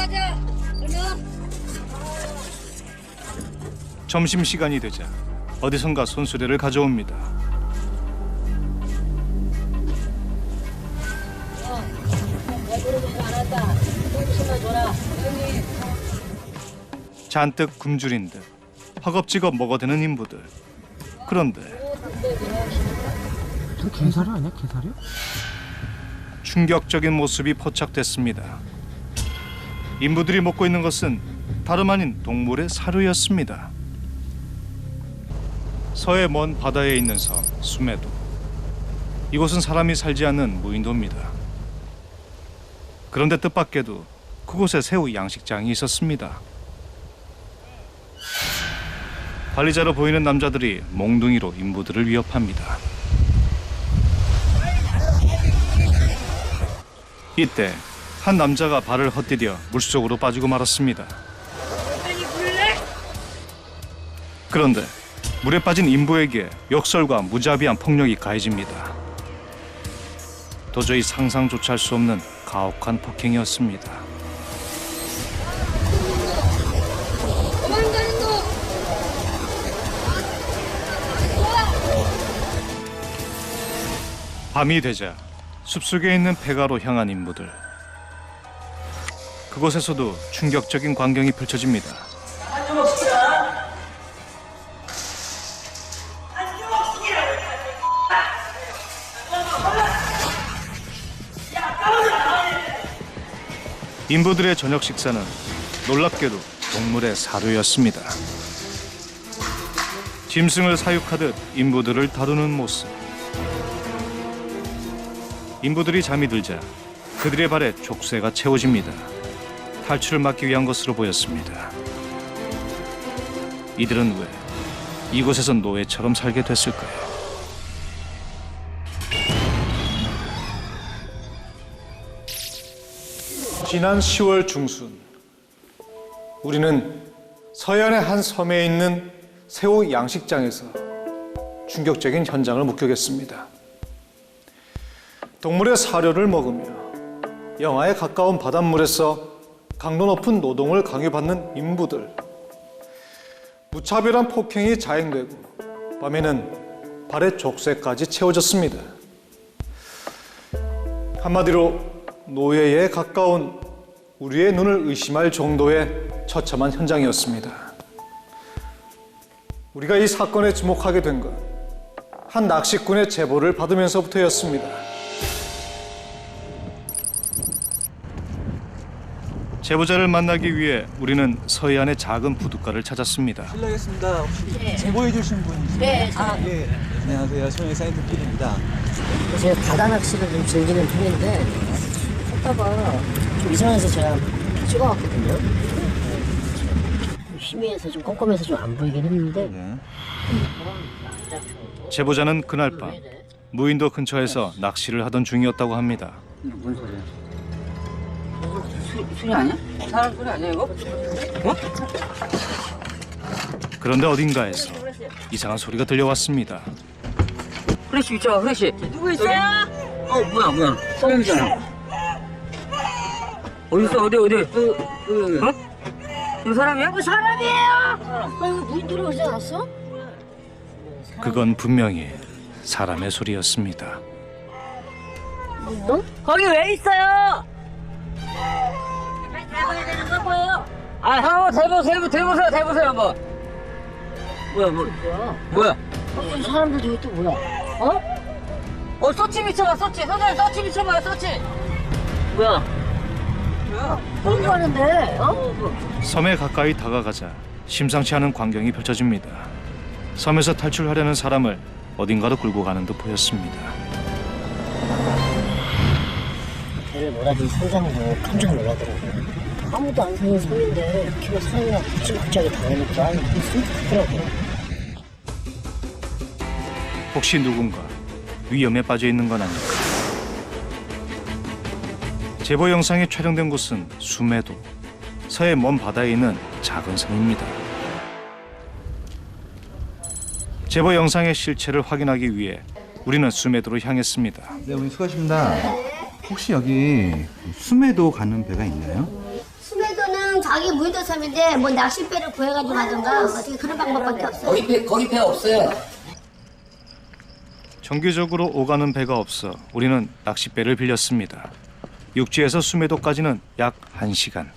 가자. 점심시간이 되자 어디선가 손수레를 가져옵니다. 잔뜩 굶주린 듯 허겁지겁 먹어대는 인부들. 그런데 저 개사료 아니야? 개사료? 충격적인 모습이 포착됐습니다. 인부들이 먹고 있는 것은 다름 아닌 동물의 사료였습니다. 서해 먼 바다에 있는 섬 수메도. 이곳은 사람이 살지 않는 무인도입니다. 그런데 뜻밖에도 그곳에 새우 양식장이 있었습니다. 관리자로 보이는 남자들이 몽둥이로 인부들을 위협합니다. 이때 한 남자가 발을 헛디뎌 물속으로 빠지고 말았습니다. 그런데 물에 빠진 인부에게 역설과 무자비한 폭력이 가해집니다. 도저히 상상조차 할 수 없는 가혹한 폭행이었습니다. 밤이 되자 숲속에 있는 폐가로 향한 인부들. 그곳에서도 충격적인 광경이 펼쳐집니다. 인부들의 저녁 식사는 놀랍게도 동물의 사료였습니다. 짐승을 사육하듯 인부들을 다루는 모습. 인부들이 잠이 들자 그들의 발에 족쇄가 채워집니다. 탈출을 막기 위한 것으로 보였습니다. 이들은 왜 이곳에서 노예처럼 살게 됐을까요? 지난 10월 중순, 우리는 서해안의 한 섬에 있는 새우 양식장에서 충격적인 현장을 목격했습니다. 동물의 사료를 먹으며 영하에 가까운 바닷물에서 강도 높은 노동을 강요받는 인부들. 무차별한 폭행이 자행되고 밤에는 발에 족쇄까지 채워졌습니다. 한마디로 노예에 가까운 우리의 눈을 의심할 정도의 처참한 현장이었습니다. 우리가 이 사건에 주목하게 된 건 한 낚시꾼의 제보를 받으면서부터였습니다. 제보자를 만나기 위해 우리는 서해안의 작은 부둣가를 찾았습니다. 실례하겠습니다. 혹시 제보해 주신 분이세요? 네. 예. 안녕하세요. 소영의 사이트 PD입니다. 제가 바다 낚시를 좀 즐기는 편인데 하다가 좀 이상해서 제가 찍어왔거든요. 희미해서 좀 껌껌해서 좀 안 보이긴 했는데 네. 제보자는 그날 밤 무인도 근처에서 낚시를 하던 중이었다고 합니다. 뭔 소리야? 소리 아니야? 사람 소리 아니야 이거? 어? 그런데 어딘가에서 이상한 소리가 들려왔습니다. 후레쉬 있죠 후레쉬. 누구 있어요? 뭐야 소영이잖아. 어디 있어 어디? 어? 이거 사람이야? 사람이에요! 이거 문 들어오지 않았어? 그건 분명히 사람의 소리였습니다. 너? 거기 왜 있어요? 대봐야 되는 거 뭐예요? 대보세요 한번. 뭐야? 이 사람들 저기 또 뭐야? 서치 미쳐봐 서치 미쳐봐요 서치. 뭐야? 공부하는데, 섬에 가까이 다가가자 심상치 않은 광경이 펼쳐집니다. 섬에서 탈출하려는 사람을 어딘가로 끌고 가는 듯 보였습니다. 배를 몰아준 선장도 깜짝 놀라더라고요. 아무도 안 사는 섬인데 키가 사람이랑 갑자기 당하니까 심각하더라고요. 혹시 누군가 위험에 빠져 있는 건 아닐까? 제보 영상이 촬영된 곳은 수메도, 서해 먼 바다에 있는 작은 섬입니다. 제보 영상의 실체를 확인하기 위해 우리는 수메도로 향했습니다. 네, 오늘 수고하십니다. 혹시 여기 수메도 가는 배가 있나요? 수메도 자기 무인도 섬인데 뭐 낚싯배를 구해가지고 하던가 어떻게 그런 방법밖에 없어. 거기 배 없어요. 정기적으로 오가는 배가 없어 우리는 낚싯배를 빌렸습니다. 육지에서 수메도까지는 약 1시간.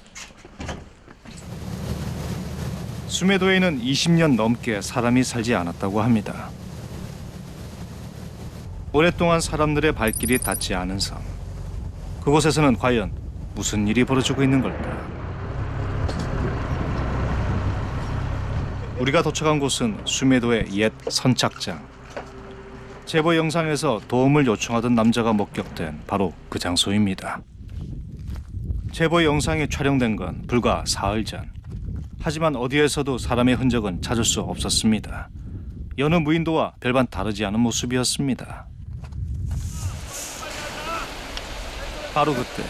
수메도에는 20년 넘게 사람이 살지 않았다고 합니다. 오랫동안 사람들의 발길이 닿지 않은 섬. 그곳에서는 과연 무슨 일이 벌어지고 있는 걸까? 우리가 도착한 곳은 수메도의 옛 선착장. 제보 영상에서 도움을 요청하던 남자가 목격된 바로 그 장소입니다. 제보 영상이 촬영된 건 불과 사흘 전. 하지만 어디에서도 사람의 흔적은 찾을 수 없었습니다. 여느 무인도와 별반 다르지 않은 모습이었습니다. 바로 그때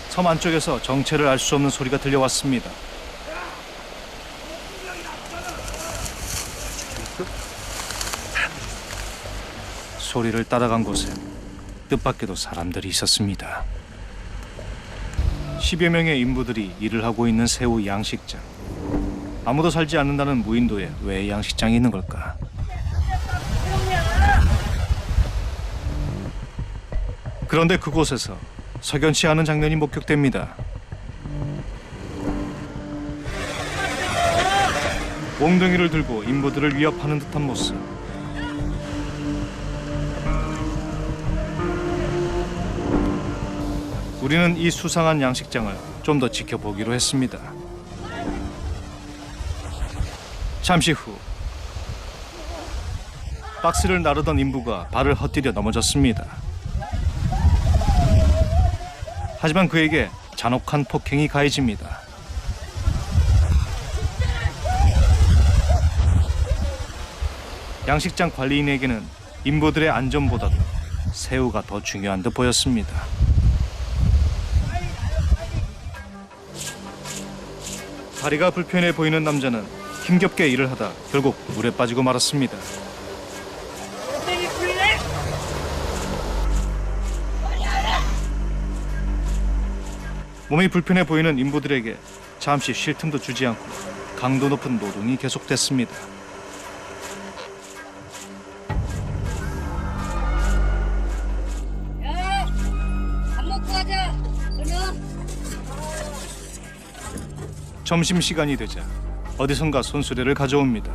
섬 안쪽에서 정체를 알 수 없는 소리가 들려왔습니다. 소리를 따라간 곳엔 뜻밖에도 사람들이 있었습니다. 10여 명의 인부들이 일을 하고 있는 새우 양식장. 아무도 살지 않는다는 무인도에 왜 양식장이 있는 걸까? 그런데 그곳에서 석연치 않은 장면이 목격됩니다. 몽둥이를 들고 인부들을 위협하는 듯한 모습. 우리는 이 수상한 양식장을 좀 더 지켜보기로 했습니다. 잠시 후 박스를 나르던 인부가 발을 헛디뎌 넘어졌습니다. 하지만 그에게 잔혹한 폭행이 가해집니다. 양식장 관리인에게는 인부들의 안전보다도 새우가 더 중요한 듯 보였습니다. 다리가 불편해 보이는 남자는 힘겹게 일을 하다 결국 물에 빠지고 말았습니다. 몸이 불편해 보이는 인부들에게 잠시 쉴 틈도 주지 않고 강도 높은 노동이 계속됐습니다. 밥 먹고 가자. 그러면 점심시간이 되자 어디선가 손수레를 가져옵니다.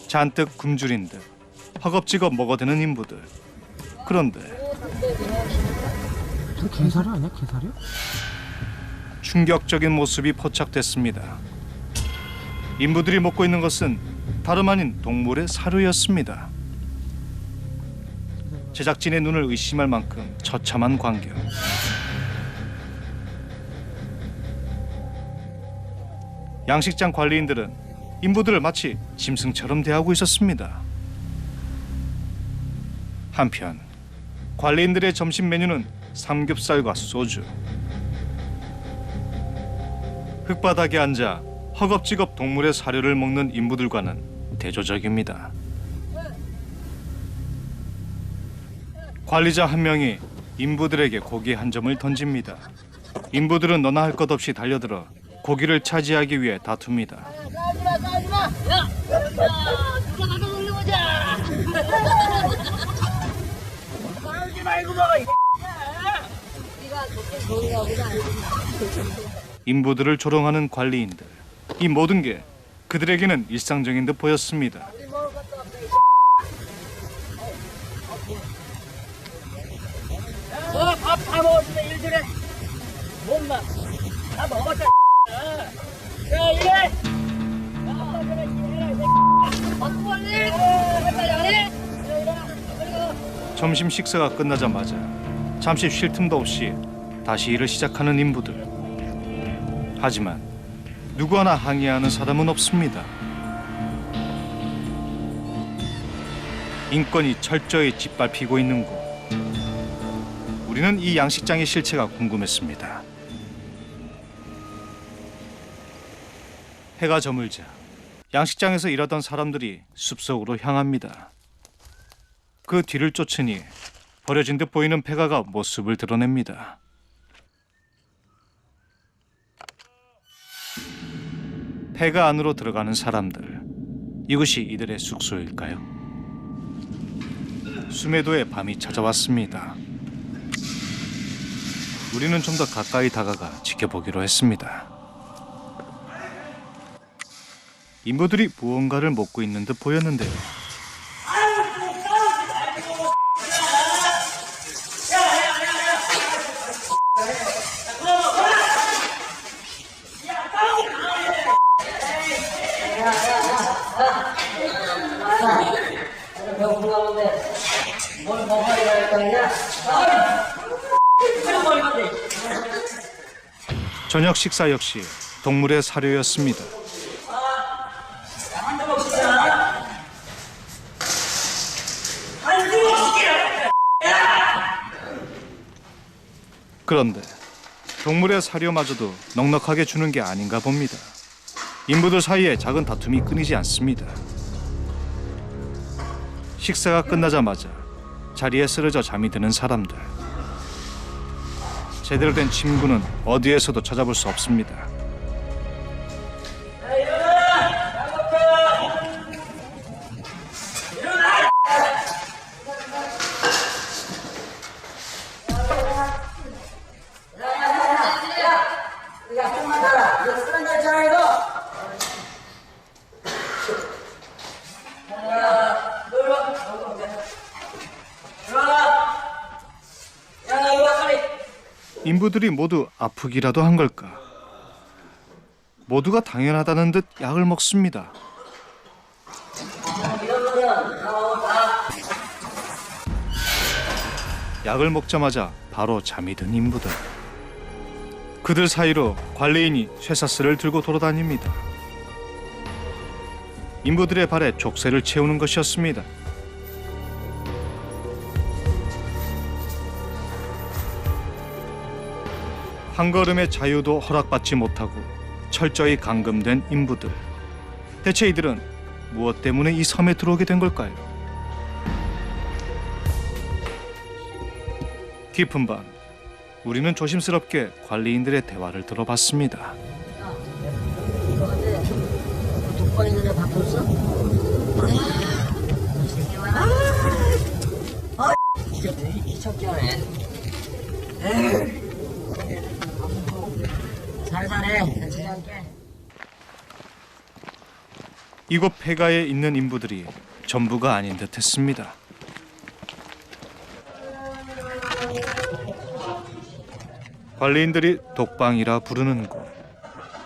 잔뜩 굶주린 듯 허겁지겁 먹어대는 인부들. 그런데 개사료 아니야? 개사료? 충격적인 모습이 포착됐습니다. 인부들이 먹고 있는 것은 다름 아닌 동물의 사료였습니다. 제작진의 눈을 의심할 만큼 처참한 광경. 양식장 관리인들은 인부들을 마치 짐승처럼 대하고 있었습니다. 한편 관리인들의 점심 메뉴는 삼겹살과 소주. 흙바닥에 앉아 허겁지겁 동물의 사료를 먹는 인부들과는 대조적입니다. 관리자 한 명이 인부들에게 고기 한 점을 던집니다. 인부들은 너나 할 것 없이 달려들어 고기를 차지하기 위해 다툽니다. 까지마. 야, 누가 가서 놀려보자. 싸우지 말고 먹어. 네가 그렇게 좋은가 보다. 인부들을 조롱하는 관리인들. 이 모든 게 그들에게는 일상적인 듯 보였습니다. 밥 다 먹었으면 일주일에 몸만 다 먹었다. 야, 이래. 점심 식사가 끝나자마자 잠시 쉴 틈도 없이 다시 일을 시작하는 인부들. 하지만 누구 하나 항의하는 사람은 없습니다. 인권이 철저히 짓밟히고 있는 곳. 우리는 이 양식장의 실체가 궁금했습니다. 해가 저물자 양식장에서 일하던 사람들이 숲속으로 향합니다. 그 뒤를 쫓으니 버려진 듯 보이는 폐가가 모습을 드러냅니다. 폐가 안으로 들어가는 사람들, 이곳이 이들의 숙소일까요? 수메도의 밤이 찾아왔습니다. 우리는 좀 더 가까이 다가가 지켜보기로 했습니다. 인부들이 무언가를 먹고 있는 듯 보였는데요. 저녁 식사 역시 동물의 사료였습니다. 그런데 동물의 사료마저도 넉넉하게 주는 게 아닌가 봅니다. 인부들 사이에 작은 다툼이 끊이지 않습니다. 식사가 끝나자마자 자리에 쓰러져 잠이 드는 사람들. 제대로 된 침구는 어디에서도 찾아볼 수 없습니다. 인부들이 모두 아프기라도 한 걸까? 모두가 당연하다는 듯 약을 먹습니다. 약을 먹자마자 바로 잠이 든 인부들. 그들 사이로 관리인이 쇠사슬을 들고 돌아다닙니다. 인부들의 발에 족쇄를 채우는 것이었습니다. 한 걸음의 자유도 허락받지 못하고 철저히 감금된 인부들. 대체 이들은 무엇 때문에 이 섬에 들어오게 된 걸까요? 깊은 밤, 우리는 조심스럽게 관리인들의 대화를 들어봤습니다. 독거리들을 바꿨어? 이척전에 잘 사네. 다치지 않게. 이곳 폐가에 있는 인부들이 전부가 아닌 듯했습니다. 관리인들이 독방이라 부르는 곳.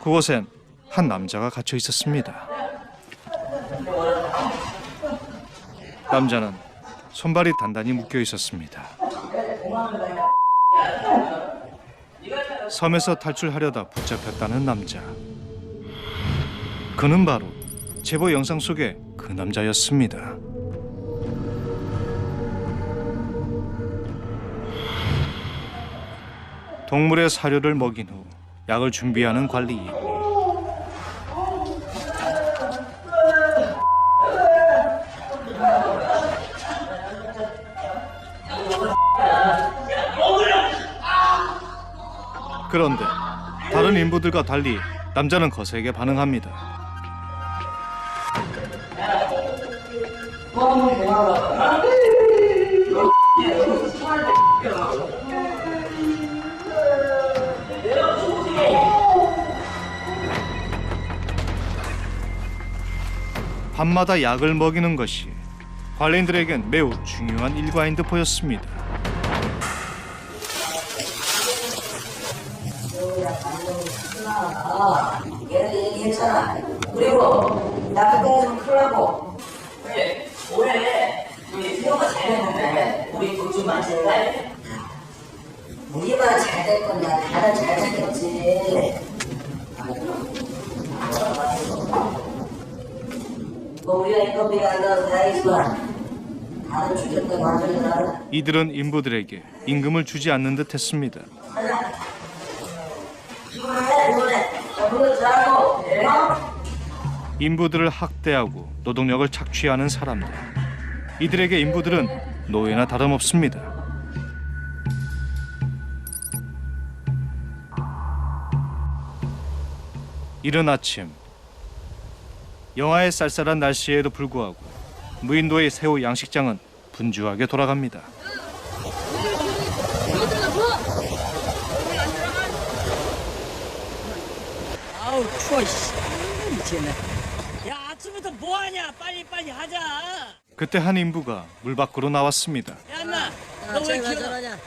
그곳엔 한 남자가 갇혀 있었습니다. 남자는 손발이 단단히 묶여 있었습니다. 섬에서 탈출하려다 붙잡혔다는 남자. 그는 바로 제보 영상 속의 그 남자였습니다. 동물의 사료를 먹인 후 약을 준비하는 관리인. 그런데 다른 인부들과 달리 남자는 거세게 반응합니다. 밤마다 약을 먹이는 것이 관리인들에겐 매우 중요한 일과인 듯 보였습니다. 얘는 괜찮아. 그리고 나 그때 좀 크라고. 그래, 올해 우리 수영가 잘했는데 우리 돈좀 많지는데 우리만 잘 될 건데 다들 잘 됐겠지. 우리가 인건비가 안 나와서 다행이지만 다른 주택들 완전히 다르다. 이들은 인부들에게 임금을 주지 않는 듯 했습니다. 인부들을 학대하고 노동력을 착취하는 사람들. 이들에게 인부들은 노예나 다름없습니다. 이른 아침, 영하의 쌀쌀한 날씨에도 불구하고 무인도의 새우 양식장은 분주하게 돌아갑니다. 아우 추워 씨. 미치겠네. 야 아침부터 뭐하냐? 빨리 하자. 그때 한 인부가 물 밖으로 나왔습니다. 야 인마 너왜 기어나냐?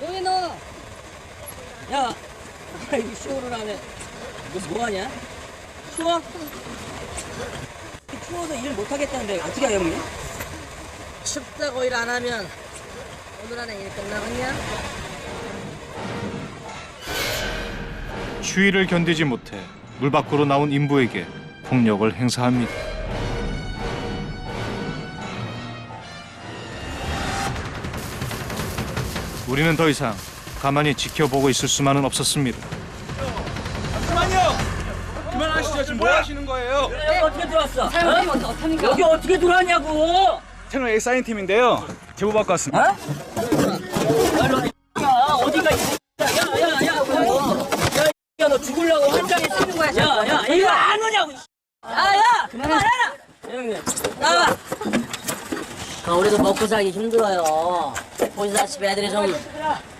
여기 너. 야 이거 쇼를 하네. 너 뭐하냐? 추워? 추워서 일 못하겠다는데 어떻게 하겠니? 춥다고 일 안 하면 오늘 안에 일 끝나겠냐? 추위를 견디지 못해 물 밖으로 나온 인부에게 폭력을 행사합니다. 우리는 더 이상 가만히 지켜보고 있을 수만은 없었습니다. 그만하시죠. 지금 뭐 하시는 거예요? 여기 어떻게 들어왔어? 사장님 어떡합니까? 여기 어떻게 들어왔냐고? 채널 A 사인 팀인데요. 제보 받고 왔습니다. 어? 야 어디가 야야야야너 죽으려고 한장에 쓰는 거야. 야야 이거 안 오냐고. 야야 그만해라. 형님 나와. 우리도 먹고 살기 힘들어요. 보시다시피 애들이 좀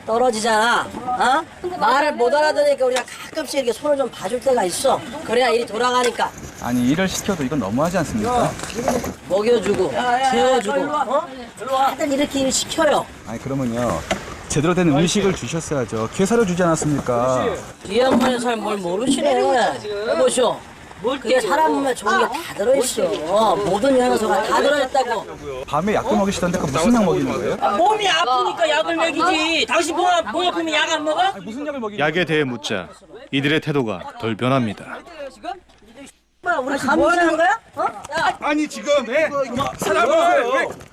떨어지잖아. 어? 말을 못 알아듣으니까 우리가 가끔씩 이렇게 손을 좀 봐줄 때가 있어. 그래야 일이 돌아가니까. 아니 일을 시켜도 이건 너무하지 않습니까? 먹여주고 재워주고 하여튼 이렇게 일 시켜요. 아니 그러면요. 제대로 된 음식을 주셨어야죠. 게사료 주지 않았습니까? 이 양반이 잘 뭘 모르시네. 여보시오. 그게 사람 몸에 좋은 게 다 들어있어. 모든 영양소가 다 들어있다고. 밤에 약도 먹이시던데 그 무슨 약 먹이는 거예요? 몸이 아프니까 약을 먹이지. 당신 몸 아프면 약 안 먹어? 아니, 무슨 약을 먹이는 약에 대해 묻자 이들의 태도가 덜 변합니다. 우리 감시하는 거야? 어? 아니 지금 사람을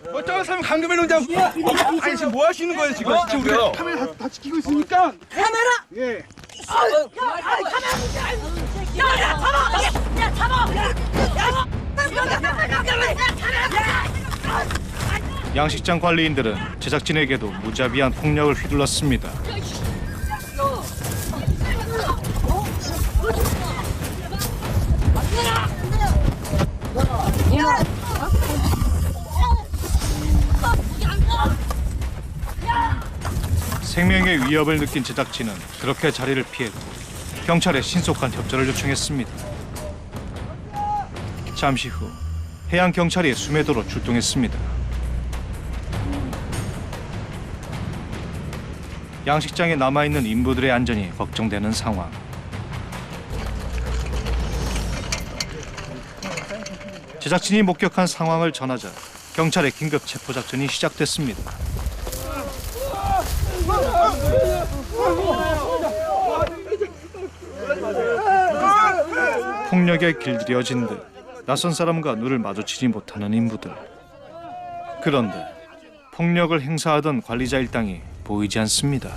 왜 멀쩡한 사람 감금해 놓자고 아니 지금 뭐 하시는 거예요 지금? 지금 우리가 카메라 다 지키고 있으니까 카메라? 예. 양식장 관리인들은 제작진에게도 무자비한 폭력을 휘둘렀습니다. 생명의 위협을 느낀 제작진은 그렇게 자리를 피했고 경찰에 신속한 협조를 요청했습니다. 잠시 후 해양 경찰이 수메도로 출동했습니다. 양식장에 남아있는 인부들의 안전이 걱정되는 상황. 제작진이 목격한 상황을 전하자 경찰의 긴급 체포 작전이 시작됐습니다. 폭력에 길들여진 듯 낯선 사람과 눈을 마주치지 못하는 인부들. 그런데 폭력을 행사하던 관리자 일당이 보이지 않습니다.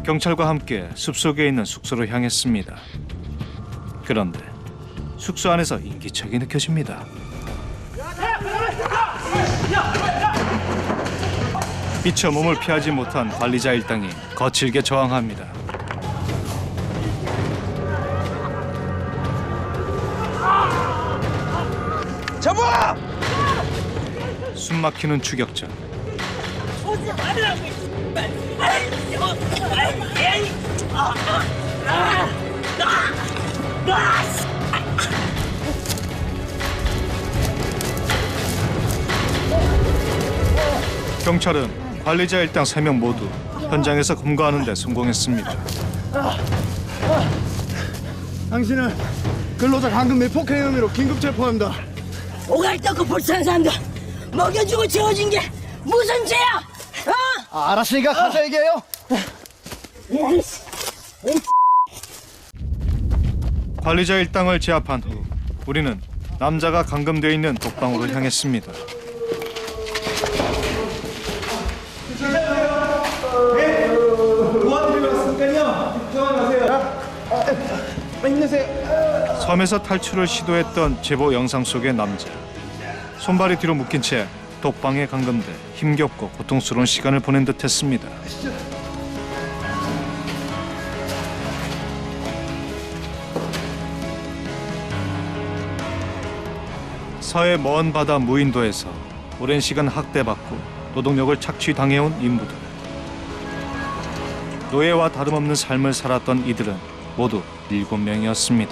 경찰과 함께 숲속에 있는 숙소로 향했습니다. 그런데 숙소 안에서 인기척이 느껴집니다. 미처 몸을 피하지 못한 관리자 일당이 거칠게 저항합니다. 잡아! 숨막히는 추격전. 경찰은 관리자 일당 3명 모두 현장에서 검거하는 데 성공했습니다. 당신은 근로자 감금 및 폭행 혐의로 긴급 체포합니다. 오갈 떡고 불쌍한 사람들 먹여주고 재워준 게 무슨 죄야? 어? 알았으니까 가서 얘기해요. 관리자 일당을 제압한 후 우리는 남자가 감금되어 있는 독방으로 향했습니다. 힘내세요. 섬에서 탈출을 시도했던 제보 영상 속의 남자. 손발이 뒤로 묶인 채 독방에 감금돼 힘겹고 고통스러운 시간을 보낸 듯했습니다. 서해 먼 바다 무인도에서 오랜 시간 학대받고 노동력을 착취당해온 인부들. 노예와 다름없는 삶을 살았던 이들은 모두 7명이었습니다.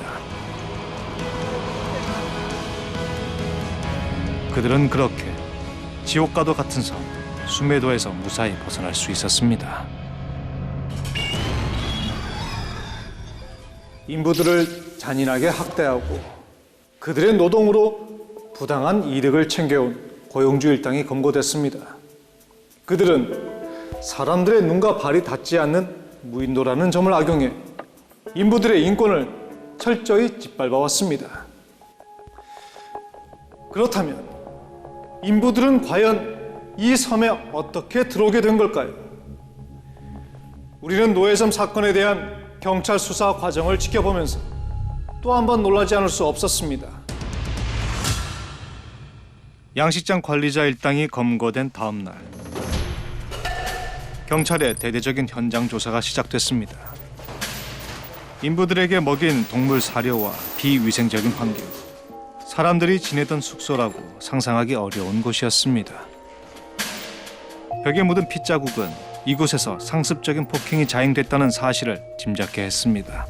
그들은 그렇게 지옥과도 같은 섬 수메도에서 무사히 벗어날 수 있었습니다. 인부들을 잔인하게 학대하고 그들의 노동으로 부당한 이득을 챙겨온 고용주 일당이 검거됐습니다. 그들은 사람들의 눈과 발이 닿지 않는 무인도라는 점을 악용해 인부들의 인권을 철저히 짓밟아왔습니다. 그렇다면 인부들은 과연 이 섬에 어떻게 들어오게 된 걸까요? 우리는 노예섬 사건에 대한 경찰 수사 과정을 지켜보면서 또 한 번 놀라지 않을 수 없었습니다. 양식장 관리자 일당이 검거된 다음 날, 경찰의 대대적인 현장 조사가 시작됐습니다. 인부들에게 먹인 동물 사료와 비위생적인 환경, 사람들이 지내던 숙소라고 상상하기 어려운 곳이었습니다. 벽에 묻은 핏자국은 이곳에서 상습적인 폭행이 자행됐다는 사실을 짐작케 했습니다.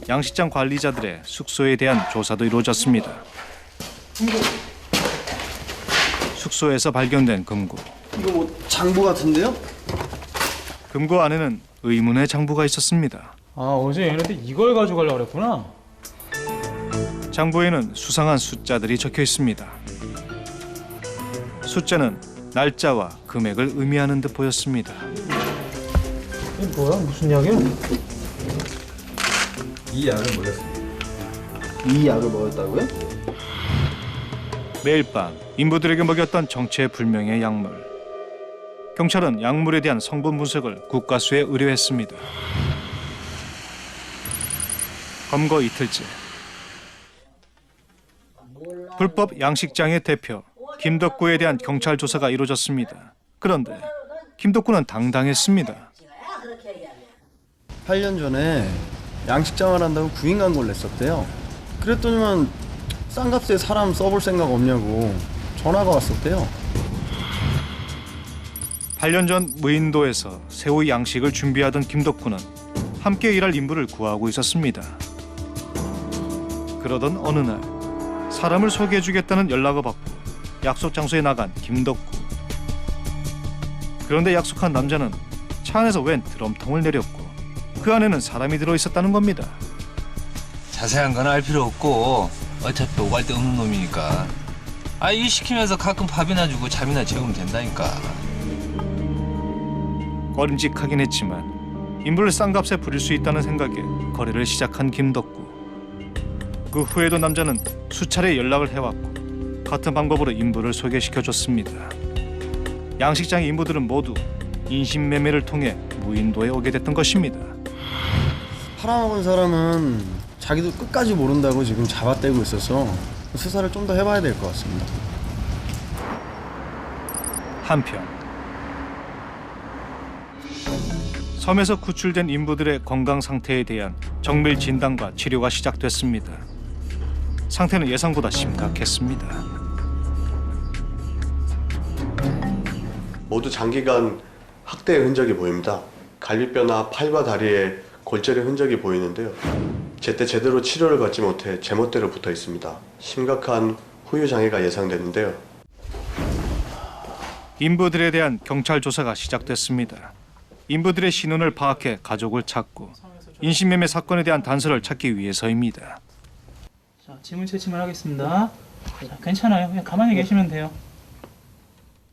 양식장 관리자들의 숙소에 대한 조사도 이루어졌습니다. 숙소에서 발견된 금고. 이거 뭐 장부 같은데요? 금고 안에는 의문의 장부가 있었습니다. 아, 어제 얘네들 이걸 가져가려고 그랬구나. 장부에는 수상한 숫자들이 적혀 있습니다. 숫자는 날짜와 금액을 의미하는 듯 보였습니다. 이게 뭐야? 무슨 약이야? 이 약을 먹였습니다. 이 약을 먹었다고요? 매일 밤 인부들에게 먹였던 정체불명의 약물. 경찰은 약물에 대한 성분 분석을 국과수에 의뢰했습니다. 검거 이틀째. 불법 양식장의 대표 김덕구에 대한 경찰 조사가 이루어졌습니다. 그런데 김덕구는 당당했습니다. 8년 전에 양식장을 한다고 구인 광고를 냈었대요. 그랬더니만 싼 값에 사람 써볼 생각 없냐고 전화가 왔었대요. 8년 전 무인도에서 새우 양식을 준비하던 김덕구는 함께 일할 인부를 구하고 있었습니다. 그러던 어느 날 사람을 소개해주겠다는 연락을 받고 약속 장소에 나간 김덕구. 그런데 약속한 남자는 차 안에서 웬 드럼통을 내렸고 그 안에는 사람이 들어있었다는 겁니다. 자세한 건 알 필요 없고 어차피 오갈 데 없는 놈이니까 일 시키면서 가끔 밥이나 주고 잠이나 재우면 된다니까. 꺼림직하긴 했지만 인부를 싼 값에 부릴 수 있다는 생각에 거래를 시작한 김덕구. 그 후에도 남자는 수차례 연락을 해왔고 같은 방법으로 인부를 소개시켜줬습니다. 양식장의 인부들은 모두 인신매매를 통해 무인도에 오게 됐던 것입니다. 팔아먹은 사람은 자기도 끝까지 모른다고 지금 잡아떼고 있어서 수사를 좀 더 해봐야 될 것 같습니다. 한편 섬에서 구출된 인부들의 건강 상태에 대한 정밀 진단과 치료가 시작됐습니다. 상태는 예상보다 심각했습니다. 모두 장기간 학대의 흔적이 보입니다. 갈비뼈나 팔과 다리에 골절의 흔적이 보이는데요. 제때 제대로 치료를 받지 못해 제멋대로 붙어 있습니다. 심각한 후유 장애가 예상되는데요. 인부들에 대한 경찰 조사가 시작됐습니다. 인부들의 신원을 파악해 가족을 찾고 인신매매 사건에 대한 단서를 찾기 위해서입니다. 자, 지문 채취만 하겠습니다. 자, 괜찮아요. 그냥 가만히 계시면 돼요.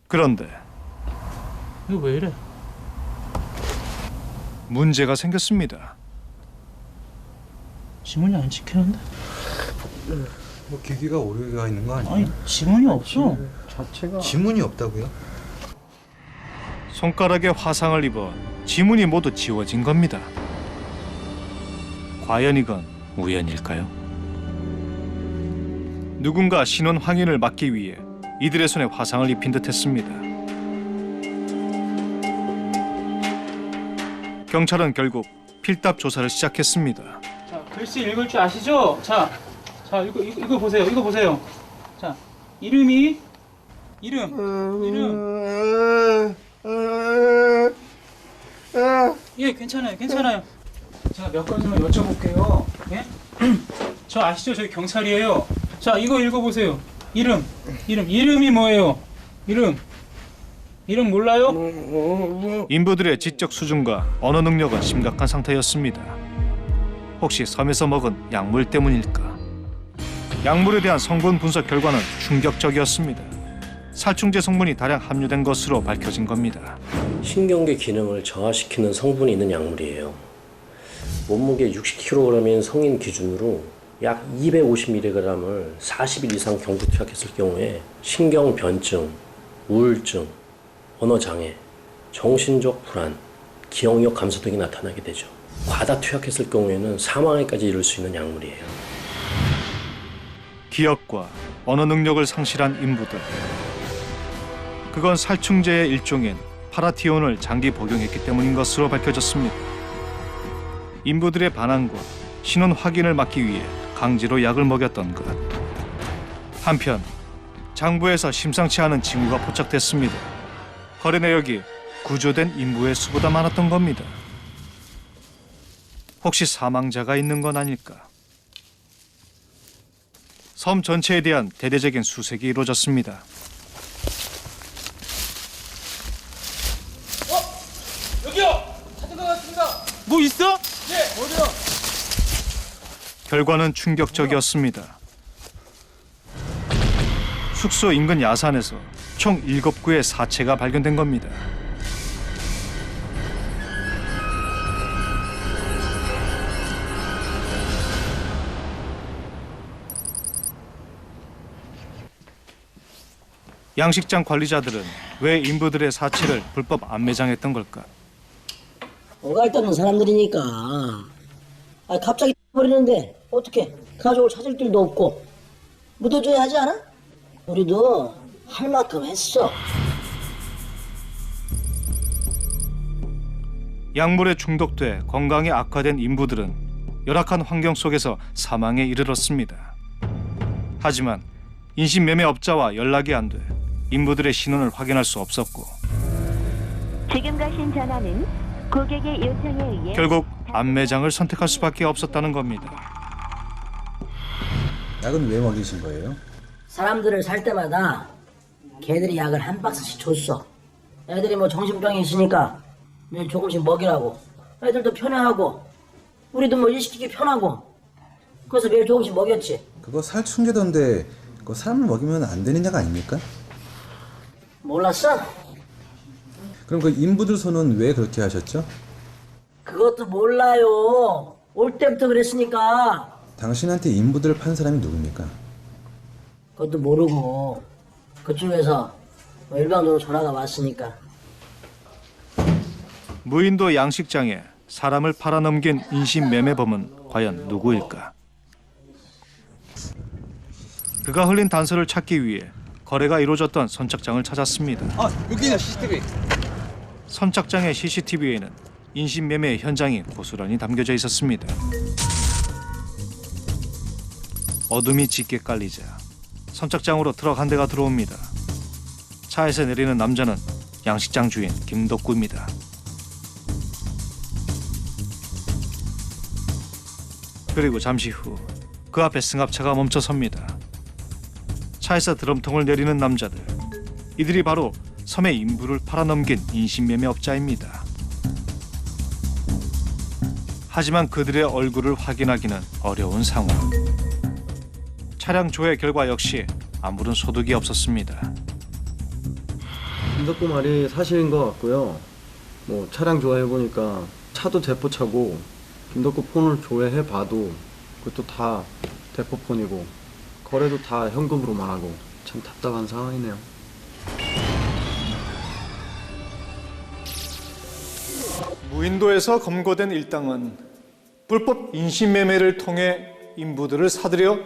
그런데 이거 왜 이래? 문제가 생겼습니다. 지문이 안 찍히는데? 뭐 기기가 오류가 있는 거 아니에요? 아니, 지문이 없어. 지문이 없다고요? 손가락에 화상을 입어 지문이 모두 지워진 겁니다. 과연 이건 우연일까요? 누군가 신원 확인을 막기 위해 이들의 손에 화상을 입힌 듯했습니다. 경찰은 결국 필답 조사를 시작했습니다. 자, 글씨 읽을 줄 아시죠? 자, 이거 보세요. 이거 보세요. 자, 이름. 예, 괜찮아요. 제가 몇 가지만 여쭤볼게요. 예? 저 아시죠? 저희 경찰이에요. 자, 이거 읽어보세요. 이름이 뭐예요? 이름 몰라요? 인부들의 지적 수준과 언어 능력은 심각한 상태였습니다. 혹시 섬에서 먹은 약물 때문일까? 약물에 대한 성분 분석 결과는 충격적이었습니다. 살충제 성분이 다량 함유된 것으로 밝혀진 겁니다. 신경계 기능을 저하시키는 성분이 있는 약물이에요. 몸무게 60kg인 성인 기준으로 약 250mg을 40일 이상 경구 투약했을 경우에 신경변증, 우울증, 언어장애, 정신적 불안, 기억력 감소 등이 나타나게 되죠. 과다 투약했을 경우에는 사망에까지 이를 수 있는 약물이에요. 기억과 언어 능력을 상실한 인부들. 그건 살충제의 일종인 파라티온을 장기 복용했기 때문인 것으로 밝혀졌습니다. 인부들의 반항과 신원 확인을 막기 위해 강제로 약을 먹였던 것. 한편 장부에서 심상치 않은 징후가 포착됐습니다. 거래 내역이 구조된 인부의 수보다 많았던 겁니다. 혹시 사망자가 있는 건 아닐까? 섬 전체에 대한 대대적인 수색이 이루어졌습니다. 여기요! 찾은 것 같습니다. 뭐 있어? 네, 어디요? 결과는 충격적이었습니다. 숙소 인근 야산에서 총 7구의 사체가 발견된 겁니다. 양식장 관리자들은 왜 인부들의 사체를 불법 안매장했던 걸까? 오갈 데 없는 사람들이니까. 갑자기 버리는데 어떻게 가족을 찾을 길도 없고 묻어줘야 하지 않아? 우리도 할 만큼 했어. 약물에 중독돼 건강이 악화된 인부들은 열악한 환경 속에서 사망에 이르렀습니다. 하지만 인신매매업자와 연락이 안 돼 인부들의 신원을 확인할 수 없었고 지금 가신 전화는 고객의 요청에 의해 결국 안매장을 선택할 수밖에 없었다는 겁니다. 약은 왜 먹이신 거예요? 사람들을 살 때마다 걔들이 약을 한 박스씩 줬어. 애들이 뭐 정신병이 있으니까 매일 조금씩 먹이라고. 애들도 편해하고 우리도 뭐 일시키기 편하고. 그래서 매일 조금씩 먹였지. 그거 살충제던데 그거 사람을 먹이면 안 되는 약 아닙니까? 몰랐어? 그럼 그 인부들 손은 왜 그렇게 하셨죠? 그것도 몰라요. 올 때부터 그랬으니까. 당신한테 인부들을 판 사람이 누굽니까? 그것도 모르고 그쪽에서 일방적으로 전화가 왔으니까. 무인도 양식장에 사람을 팔아넘긴 인신매매범은 과연 누구일까? 그가 흘린 단서를 찾기 위해 거래가 이루어졌던 선착장을 찾았습니다. 여기는 CCTV. 선착장의 CCTV에는 인신매매 현장이 고스란히 담겨져 있었습니다. 어둠이 짙게 깔리자 선착장으로 트럭 한 대가 들어옵니다. 차에서 내리는 남자는 양식장 주인 김덕구입니다. 그리고 잠시 후 그 앞에 승합차가 멈춰섭니다. 차에서 드럼통을 내리는 남자들. 이들이 바로 섬의 인부를 팔아넘긴 인신매매업자입니다. 하지만 그들의 얼굴을 확인하기는 어려운 상황. 차량 조회 결과 역시 아무런 소득이 없었습니다. 김덕구 말이 사실인 것 같고요. 뭐 차량 조회해보니까 차도 대포차고 김덕구 폰을 조회해봐도 그것도 다 대포폰이고 거래도 다 현금으로만 하고 참 답답한 상황이네요. 무인도에서 검거된 일당은 불법 인신매매를 통해 인부들을 사들여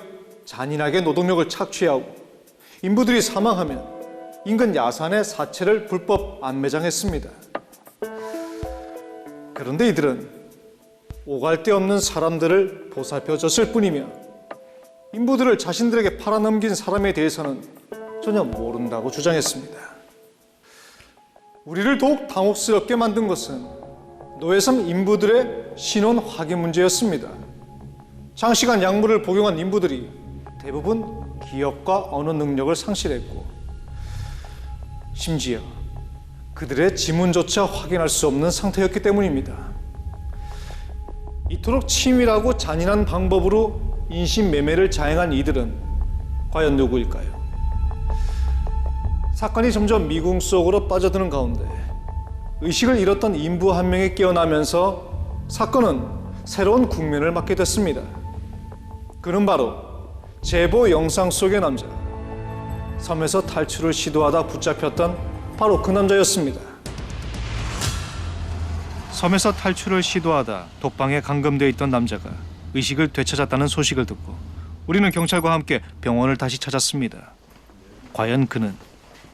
잔인하게 노동력을 착취하고 인부들이 사망하면 인근 야산에 사체를 불법 안매장했습니다. 그런데 이들은 오갈 데 없는 사람들을 보살펴줬을 뿐이며 인부들을 자신들에게 팔아넘긴 사람에 대해서는 전혀 모른다고 주장했습니다. 우리를 더욱 당혹스럽게 만든 것은 노예섬 인부들의 신원 확인 문제였습니다. 장시간 약물을 복용한 인부들이 대부분 기억과 언어 능력을 상실했고 심지어 그들의 지문조차 확인할 수 없는 상태였기 때문입니다. 이토록 치밀하고 잔인한 방법으로 인신매매를 자행한 이들은 과연 누구일까요? 사건이 점점 미궁 속으로 빠져드는 가운데 의식을 잃었던 인부 한 명이 깨어나면서 사건은 새로운 국면을 맞게 됐습니다. 그는 바로 제보 영상 속의 남자, 섬에서 탈출을 시도하다 붙잡혔던 바로 그 남자였습니다. 섬에서 탈출을 시도하다 독방에 감금되어 있던 남자가 의식을 되찾았다는 소식을 듣고 우리는 경찰과 함께 병원을 다시 찾았습니다. 과연 그는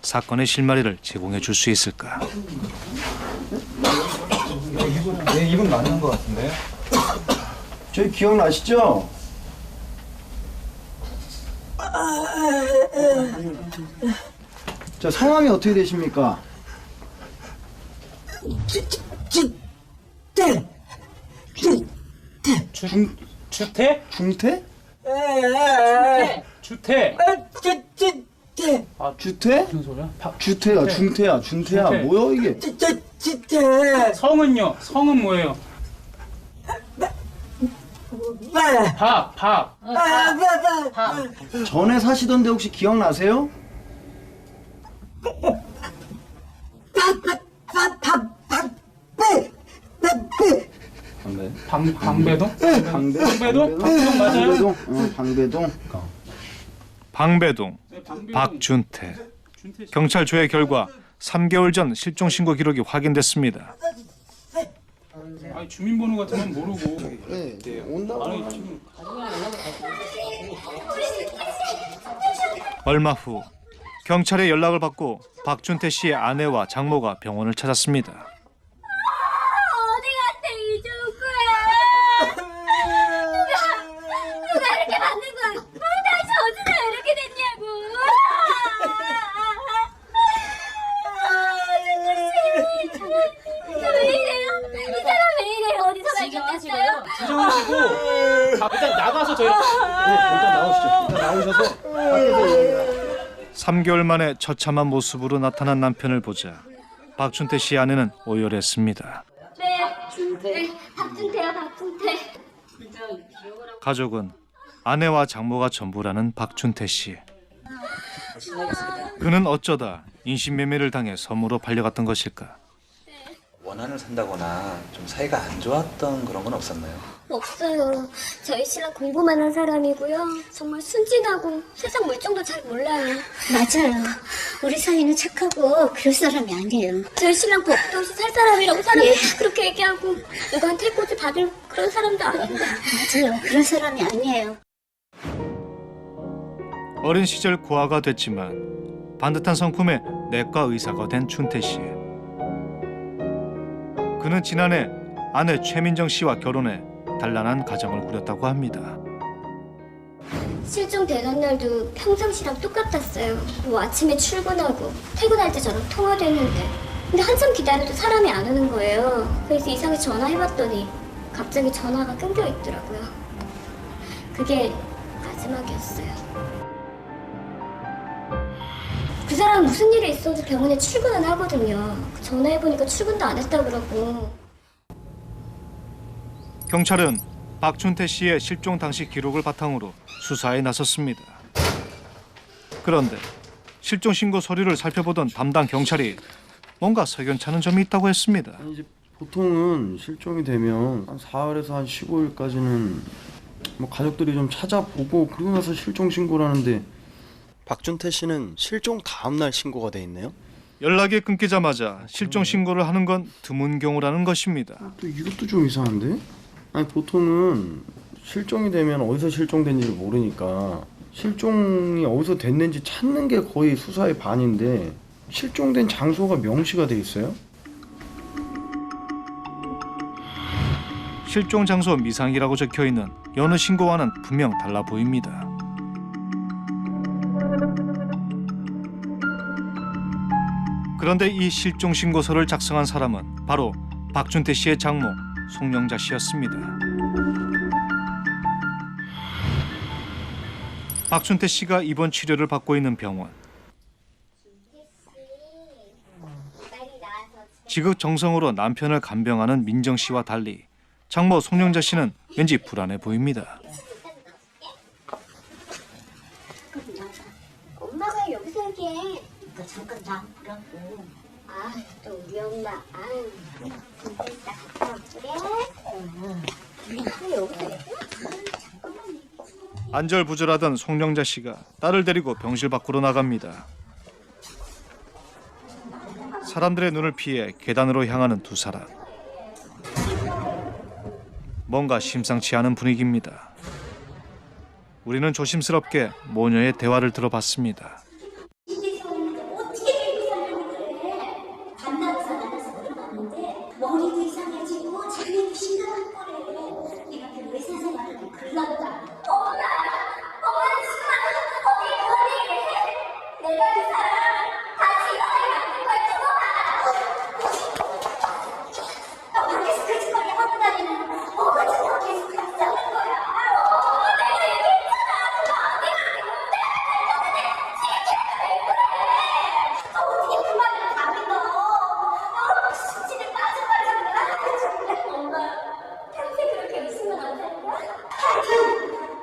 사건의 실마리를 제공해 줄 수 있을까? 이분 맞는 것 같은데? 저희 기억나시죠? 자, 성함이 어떻게 되십니까? 주태? 중태? 주태. 아, 주태? 무슨 소리야? 주태야, 중태야, 준태야. 중태. 뭐야 이게? 성은요? 성은 뭐예요? 밥. 전에 사시던데 혹시 기억나세요? 방배동? 방배동? 맞아요? 방배동. 방배동, 박준태. 경찰 조회 결과 3개월 전 실종 신고 기록이 확인됐습니다. 아니, 주민번호 같은 건 모르고. 네, 온다고. 얼마 후 경찰의 연락을 받고 박준태 씨의 아내와 장모가 병원을 찾았습니다. 어디 갔대 이종구야? 누가 이렇게 만든 거야? 다시 어디서 이렇게 됐냐고? 왜 이래요? 이 사람 왜 이래요? 어디서 발견됐어요? 진정하시고 일단 나가서 저희 일단 나오시죠. 일단 나오셔서 밖에서 3개월 만에 처참한 모습으로 나타난 남편을 보자 박준태 씨 아내는 오열했습니다. 네, 박준태요, 박준태. 가족은 아내와 장모가 전부라는 박준태 씨. 그는 어쩌다 인신매매를 당해 섬으로 팔려갔던 것일까? 원한을 산다거나 좀 사이가 안 좋았던 그런 건 없었나요? 없어요. 저희 신랑 공부만 한 사람이고요. 정말 순진하고 세상 물정도 잘 몰라요. 맞아요. 우리 사이는 착하고 그럴 사람이 아니에요. 저희 신랑 법도 없이 살 사람이라고 사람이 다 그렇게 얘기하고 누구한테 해코지 받을 그런 사람도 아닌데. 맞아요. 그런 사람이 아니에요. 어린 시절 고아가 됐지만 반듯한 성품의 내과 의사가 된 준태 씨. 그는 지난해 아내 최민정 씨와 결혼해 단란한 가정을 꾸렸다고 합니다. 실종되던 날도 평상시랑 똑같았어요. 뭐 아침에 출근하고 퇴근할 때 저랑 통화됐는데 근데 한참 기다려도 사람이 안 오는 거예요. 그래서 이상하게 전화해봤더니 갑자기 전화가 끊겨 있더라고요. 그게 마지막이었어요. 그 사람은 무슨 일이 있어도 병원에 출근은 하거든요. 전화해보니까 출근도 안 했다 그러고. 경찰은 박준태 씨의 실종 당시 기록을 바탕으로 수사에 나섰습니다. 그런데 실종 신고 서류를 살펴보던 담당 경찰이 뭔가 석연찮은 점이 있다고 했습니다. 이제 보통은 실종이 되면 한 사흘에서 한 15일까지는 뭐 가족들이 좀 찾아보고 그러고 나서 실종 신고를 하는데 박준태 씨는 실종 다음 날 신고가 돼 있네요. 연락이 끊기자마자 실종 신고를 하는 건 드문 경우라는 것입니다. 또 이것도 좀 이상한데? 아니 보통은 실종이 되면 어디서 실종된지를 모르니까 실종이 어디서 됐는지 찾는 게 거의 수사의 반인데 실종된 장소가 명시가 돼 있어요? 실종 장소 미상이라고 적혀 있는 여느 신고와는 분명 달라 보입니다. 그런데 이 실종 신고서를 작성한 사람은 바로 박준태 씨의 장모 송영자 씨였습니다. 박준태 씨가 입원 치료를 받고 있는 병원. 지극정성으로 남편을 간병하는 민정 씨와 달리 장모 송영자 씨는 왠지 불안해 보입니다. 엄마가 여기서 얘기해. 너 잠깐 나보라고. 아, 또 우리 엄마. 아유, 진짜 이따 갔다 올게. 또 여기서 얘기해? 안절부절하던 송영자 씨가 딸을 데리고 병실 밖으로 나갑니다. 사람들의 눈을 피해 계단으로 향하는 두 사람. 뭔가 심상치 않은 분위기입니다. 우리는 조심스럽게 모녀의 대화를 들어봤습니다. 집에서 오는데 어떻게 들고 살려고 그래? 밤낮에서 만나서 물어봤는데 머리도 이상해지고 장애도 심각한 거래. 네가 그 의사생활을 글렀다. 엄마는 지금 어디 그런 얘기를 해? 내가 그 사람 같이 살아가는 걸 좋아. 너 밖에서 거짓말을 하고 다니는 뭐가 너 계속 같이 사는 거야. 내가 얘기했잖아. 그거 안 되는 건데. 어떻게 그 말을 다 믿어? 수치를 빠져가지고. 엄마, 평생 그렇게 웃으면 안 되는 거야? 하여튼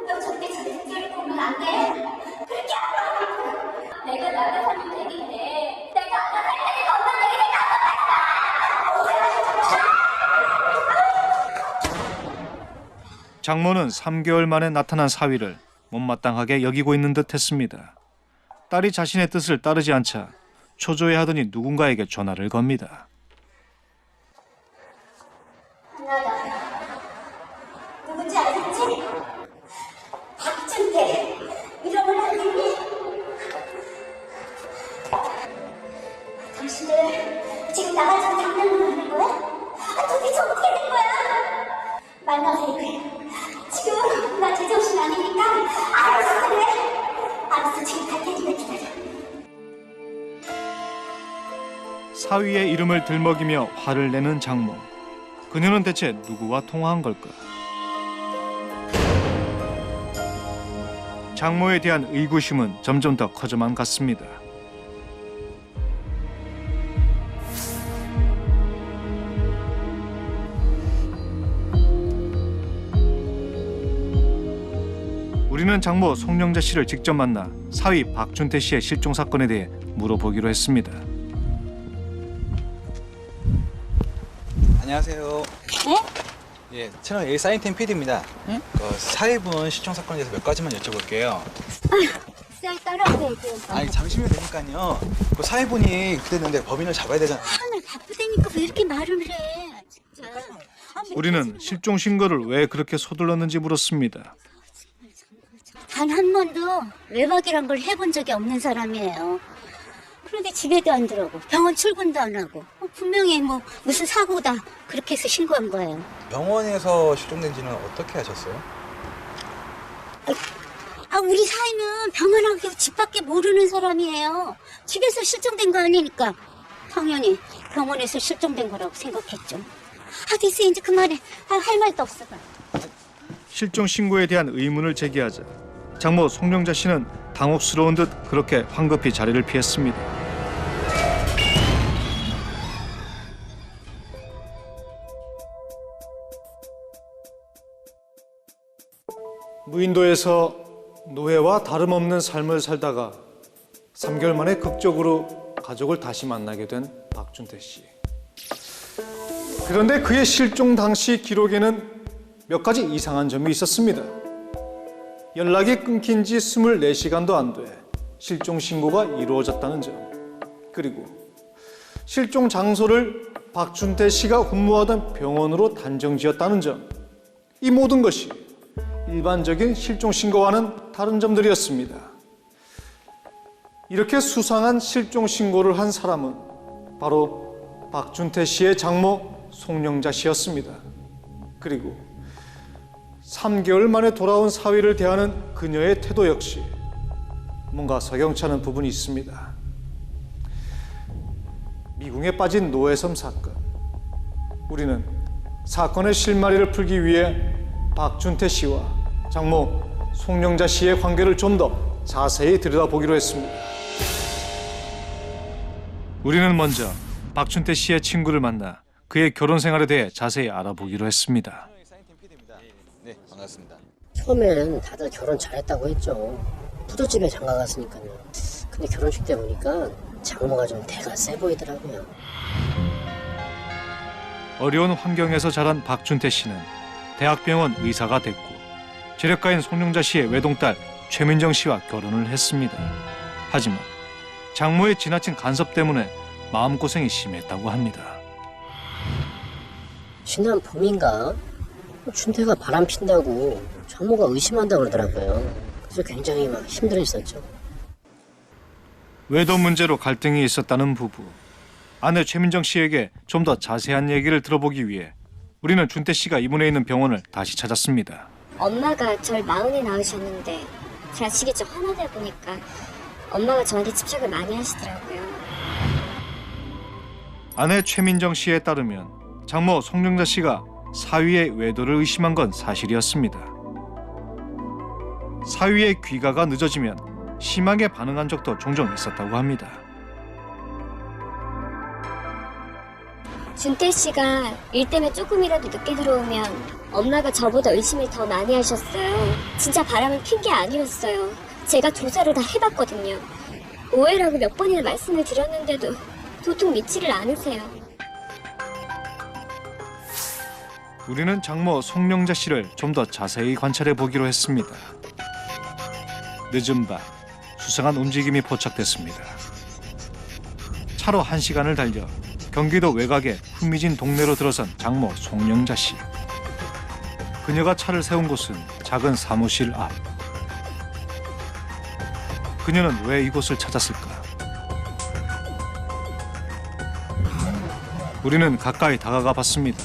너 절대 저 새끼를 보면 안 돼. 그렇게 하면 내가 나가 살면 되긴 해. 내가 안 살 테니까 엄마 내게 장모는 3개월 만에 나타난 사위를 못마땅하게 여기고 있는 듯 했습니다. 딸이 자신의 뜻을 따르지 않자 초조해하더니 누군가에게 전화를 겁니다. 누군지 알겠지? 박준태. 이름을 알겠니? 당신들 지금 나가서 장난을 하는 거야? 도대체 어떻게 된 거야? 말 나가니까 지금 나 제정신 아니니까 알았어 그래. 알았어 지금 갈 테니까 기다려. 사위의 이름을 들먹이며 화를 내는 장모. 그녀는 대체 누구와 통화한 걸까? 장모에 대한 의구심은 점점 더 커져만 갔습니다. 우리는 장모 송영자 씨를 직접 만나 사위 박준태 씨의 실종 사건에 대해 물어보기로 했습니다. 안녕하세요. 네? 예, 채널 A 사인템 PD입니다. 그 사위분 실종 사건에 대해서 몇 가지만 여쭤볼게요. 쌀 따라오세요. 아니 잠시만 되니까요. 그 사위분이 그랬는데 법인을 잡아야 되잖아요. 날 바쁘다니까 왜 이렇게 말을 해? 진짜. 우리는 실종 신고를 왜 그렇게 서둘렀는지 물었습니다. 단 한 번도 외박이란 걸 해본 적이 없는 사람이에요. 그런데 집에도 안 들어오고 병원 출근도 안 하고 분명히 뭐 무슨 사고다 그렇게 해서 신고한 거예요. 병원에서 실종된 지는 어떻게 하셨어요? 우리 사이는 병원하고 집 밖에 모르는 사람이에요. 집에서 실종된 거 아니니까 당연히 병원에서 실종된 거라고 생각했죠. 됐어 이제 그만해. 할 말도 없어. 실종 신고에 대한 의문을 제기하자 장모 송영자 씨는 당혹스러운 듯 그렇게 황급히 자리를 피했습니다. 무인도에서 노예와 다름없는 삶을 살다가 3개월 만에 극적으로 가족을 다시 만나게 된 박준태 씨. 그런데 그의 실종 당시 기록에는 몇 가지 이상한 점이 있었습니다. 연락이 끊긴 지 24시간도 안 돼 실종 신고가 이루어졌다는 점, 그리고 실종 장소를 박준태 씨가 근무하던 병원으로 단정 지었다는 점, 이 모든 것이 일반적인 실종 신고와는 다른 점들이었습니다. 이렇게 수상한 실종 신고를 한 사람은 바로 박준태 씨의 장모 송영자 씨였습니다. 그리고 3개월 만에 돌아온 사위를 대하는 그녀의 태도 역시 뭔가 석영찮은 부분이 있습니다. 미궁에 빠진 노혜섬 사건. 우리는 사건의 실마리를 풀기 위해 박준태 씨와 장모 송영자 씨의 관계를 좀 더 자세히 들여다보기로 했습니다. 우리는 먼저 박준태 씨의 친구를 만나 그의 결혼 생활에 대해 자세히 알아보기로 했습니다. 네, 반갑습니다. 처음엔 다들 결혼 잘했다고 했죠. 부잣집에 장가 갔으니까요. 근데 결혼식 때 보니까 장모가 좀 대가 세 보이더라고요. 어려운 환경에서 자란 박준태 씨는 대학병원 의사가 됐고 재력가인 송영자 씨의 외동딸 최민정 씨와 결혼을 했습니다. 하지만 장모의 지나친 간섭 때문에 마음고생이 심했다고 합니다. 지난 봄인가 준태가 바람 핀다고 장모가 의심한다고 그러더라고요. 그래서 굉장히 막 힘들어했었죠. 외도 문제로 갈등이 있었다는 부부. 아내 최민정 씨에게 좀 더 자세한 얘기를 들어보기 위해 우리는 준태 씨가 입원해 있는 병원을 다시 찾았습니다. 엄마가 절 40에 낳으셨는데 자식이 하나다 보니까 엄마가 저한테 집착을 많이 하시더라고요. 아내 최민정 씨에 따르면 장모 송영자 씨가 사위의 외도를 의심한 건 사실이었습니다. 사위의 귀가가 늦어지면 심하게 반응한 적도 종종 있었다고 합니다. 준태 씨가 일 때문에 조금이라도 늦게 들어오면 엄마가 저보다 의심을 더 많이 하셨어요. 진짜 바람을 핀 게 아니었어요. 제가 조사를 다 해봤거든요. 오해라고 몇 번이나 말씀을 드렸는데도 도통 믿지를 않으세요. 우리는 장모 송영자 씨를 좀 더 자세히 관찰해 보기로 했습니다. 늦은 밤 수상한 움직임이 포착됐습니다. 차로 1시간을 달려 경기도 외곽의 흥미진 동네로 들어선 장모 송영자 씨. 그녀가 차를 세운 곳은 작은 사무실 앞. 그녀는 왜 이곳을 찾았을까? 우리는 가까이 다가가 봤습니다.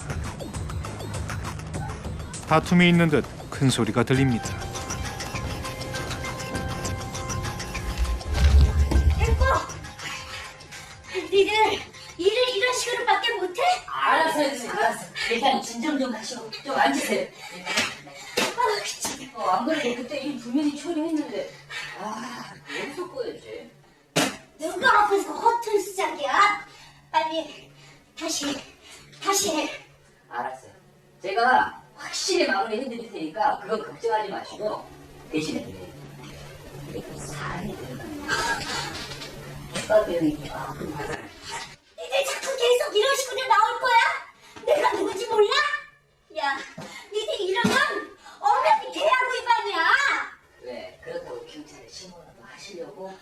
다툼이 있는 듯 큰 소리가 들립니다. 됐고! 니들 일을 이런 식으로밖에 못해? 알았어요, 알았어. 일단 진정 좀 하시고 좀 앉으세요. 안 그래도 그때 일 분명히 처리했는데 여기서 꺼야지. 누가 앞에서 허튼 수작이야? 빨리 다시 해. 알았어요. 제가 확실히 마무리 해드릴 테니까 그건 걱정하지 마시고 대신에 살이 추가 비용이 조금 받아요. 니들 자꾸 계속 이런 식으로 나올 거야? 내가 누군지 몰라? 야, 니들 이러면 엄연히 계약 위반이야. 왜 그렇다고 경찰에 신고라도 하시려고?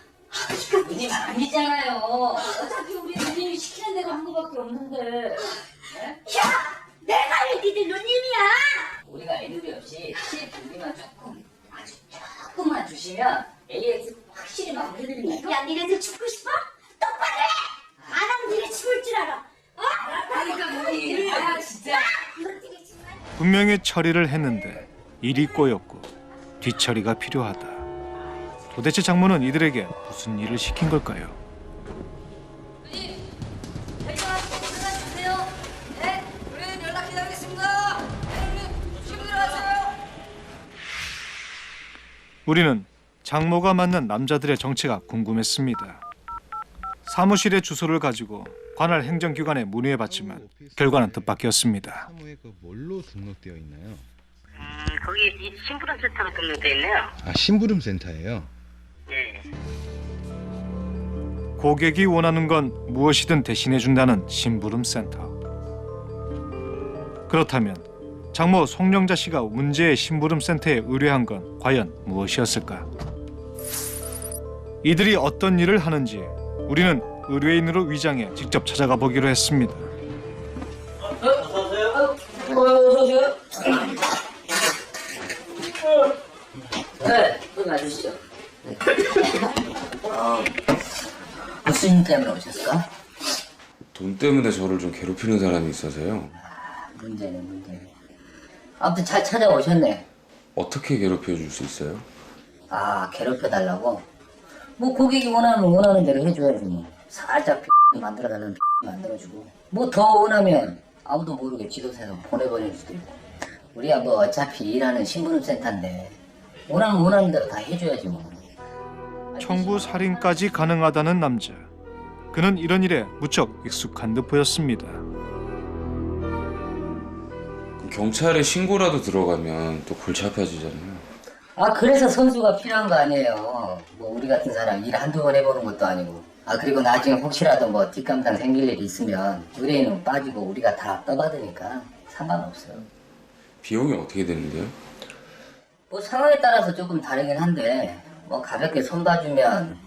누님 안 믿잖아요. 어차피 우리 누님이 시키는 대로 한 거밖에 없는데. 네? 야, 내가 왜 니들 누님이야? 우리가 애누리 없이 실비만 아주 조금만 주시면 AX 확실히 마무리해드립니다. 야, 니네들 죽고 싶어? 똑바로 해! 안 하면 니네 죽을 줄 알아. 어? 그러니까 뭐니? 아 진짜. 분명히 처리를 했는데 일이 꼬였고 뒤처리가 필요하다. 도대체 장모는 이들에게 무슨 일을 시킨 걸까요? 주세요. 네, 우리는 연락 기다리겠습니다. 네, 조심히 들어가세요. 우리는 장모가 만난 남자들의 정체가 궁금했습니다. 사무실의 주소를 가지고 관할 행정기관에 문의해봤지만 결과는 뜻밖이었습니다. 사무에 뭘로 등록되어 있나요? 거기 심부름 센터가 등록되어 있네요. 아, 심부름 센터예요. 네. 고객이 원하는 건 무엇이든 대신해준다는 심부름센터. 그렇다면 장모 송영자 씨가 문제의 심부름센터에 의뢰한 건 과연 무엇이었을까? 이들이 어떤 일을 하는지 우리는 의뢰인으로 위장해 직접 찾아가 보기로 했습니다. 어서오세요. 어서오세요. 주시죠. 네. 무슨 일 때문에 오셨을까? 돈 때문에 저를 좀 괴롭히는 사람이 있어서요. 문제네. 아무튼 잘 찾아오셨네. 어떻게 괴롭혀 줄 수 있어요? 아, 괴롭혀달라고? 뭐 고객이 원하는 대로 해줘야지 뭐. 살짝 만들어달라는 만들어주고. 뭐 더 원하면 아무도 모르게 지도사에서 보내버릴 수도 있고. 우리야 뭐 어차피 일하는 신분센터인데 원하는 대로 다 해줘야지 뭐. 청부 살인까지 가능하다는 남자. 그는 이런 일에 무척 익숙한 듯 보였습니다. 경찰에 신고라도 들어가면 또 골치 아파지잖아요. 아, 그래서 선수가 필요한 거 아니에요. 뭐 우리 같은 사람 일 한두 번 해보는 것도 아니고. 아, 그리고 나중에 혹시라도 뭐 뒷감당 생길 일이 있으면 의뢰인은 빠지고 우리가 다 떠받으니까 상관없어요. 비용이 어떻게 되는데요? 뭐 상황에 따라서 조금 다르긴 한데 뭐 가볍게 손봐주면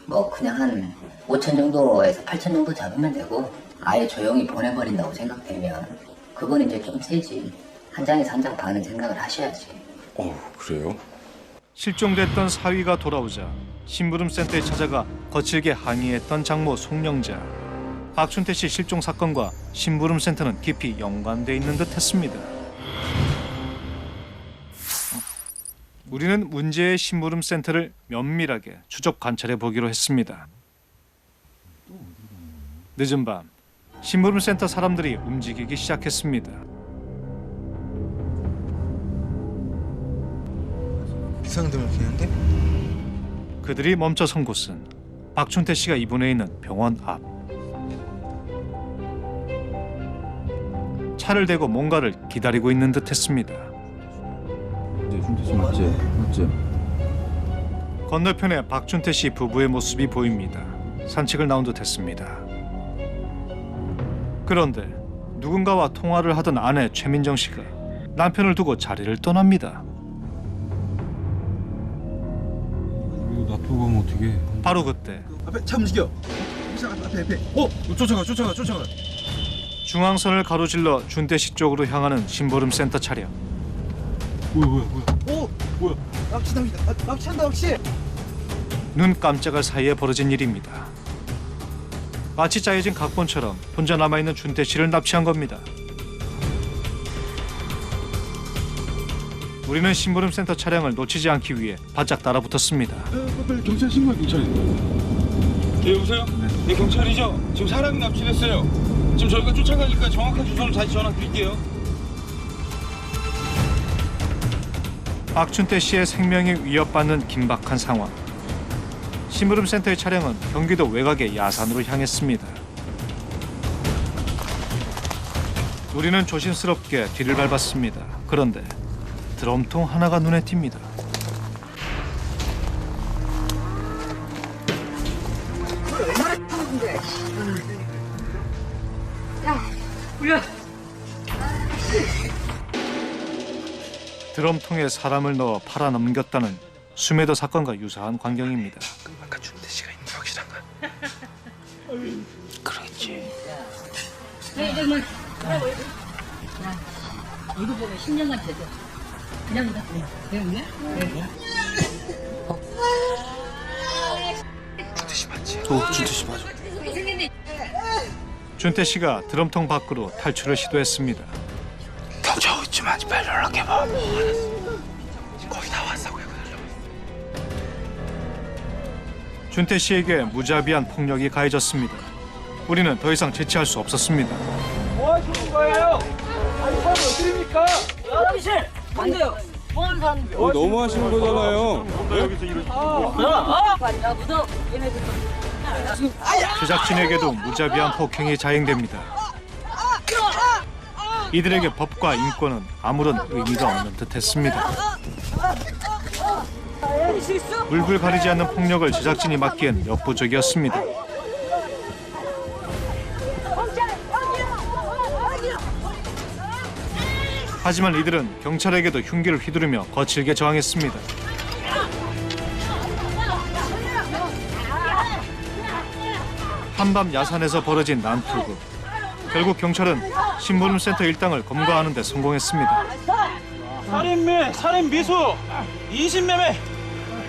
뭐 그냥 한 5천 정도에서 8천 정도 잡으면 되고, 아예 조용히 보내버린다고 생각되면 그건 이제 좀 세지. 한 장에서 한 장 반은 생각을 하셔야지. 그래요? 실종됐던 사위가 돌아오자 심부름센터에 찾아가 거칠게 항의했던 장모 송영자. 박춘태 씨 실종 사건과 심부름센터는 깊이 연관돼 있는 듯했습니다. 우리는 문제의 심부름센터를 면밀하게 추적 관찰해 보기로 했습니다. 늦은 밤 심부름센터 사람들이 움직이기 시작했습니다. 비상등을 켜는데? 그들이 멈춰선 곳은 박춘태 씨가 입원해 있는 병원 앞. 차를 대고 뭔가를 기다리고 있는 듯했습니다. 준태 씨 맞지? 건너편에 박춘태 씨 부부의 모습이 보입니다. 산책을 나온 듯했습니다. 그런데 누군가와 통화를 하던 아내 최민정 씨가 남편을 두고 자리를 떠납니다. 놔두고 가면 어떡해. 바로 그때 앞에 차 움직여. 앞에. 쫓아가. 중앙선을 가로질러 준태 씨 쪽으로 향하는 심부름센터 차량. 뭐야? 낚시. 눈 깜짝할 사이에 벌어진 일입니다. 마치 짜여진 각본처럼 혼자 남아있는 준태 씨를 납치한 겁니다. 우리는 심부름센터 차량을 놓치지 않기 위해 바짝 따라붙었습니다. 빨리 경찰 신고해, 경찰. 네, 여보세요? 네, 경찰이죠? 지금 사람이 납치됐어요. 지금 저희가 쫓아가니까 정확한 주소를 다시 전화 드릴게요. 박춘태 씨의 생명이 위협받는 긴박한 상황. 심부름센터의 차량은 경기도 외곽의 야산으로 향했습니다. 우리는 조심스럽게 뒤를 밟았습니다. 그런데 드럼통 하나가 눈에 띕니다. 드럼통에 사람을 넣어 팔아 넘겼다는 수매도 사건과 유사한 광경입니다. 아까 준태 씨가 있는 게 확실한가? 그렇지. 정말. 이거 보면 10년간 되죠. 그냥 배우냐? 준태 씨 맞지? 준태 씨 맞아. 준태 씨가 드럼통 밖으로 탈출을 시도했습니다. 경찰 있지만 빨리 연락해봐. 거의 다 왔어. 준태 씨에게 무자비한 폭력이 가해졌습니다. 우리는 더 이상 제치할 수 없었습니다. 뭐 하시는 거예요? 아니, 사람 어디입니까? 사람이실! 안 돼요! 뭐하는 사람인데? 너무 하시는 거잖아요. 여기서 야, 무더! 얘네들. 제작진에게도 무자비한 폭행이 자행됩니다. 이들에게 법과 인권은 아무런 의미가 없는 듯했습니다. 물불 가리지 않는 폭력을 제작진이 막기엔 역부족이었습니다. 하지만 이들은 경찰에게도 흉기를 휘두르며 거칠게 저항했습니다. 한밤 야산에서 벌어진 난투극. 결국 경찰은 심부름센터 일당을 검거하는 데 성공했습니다. 살인 미수, 이신매매,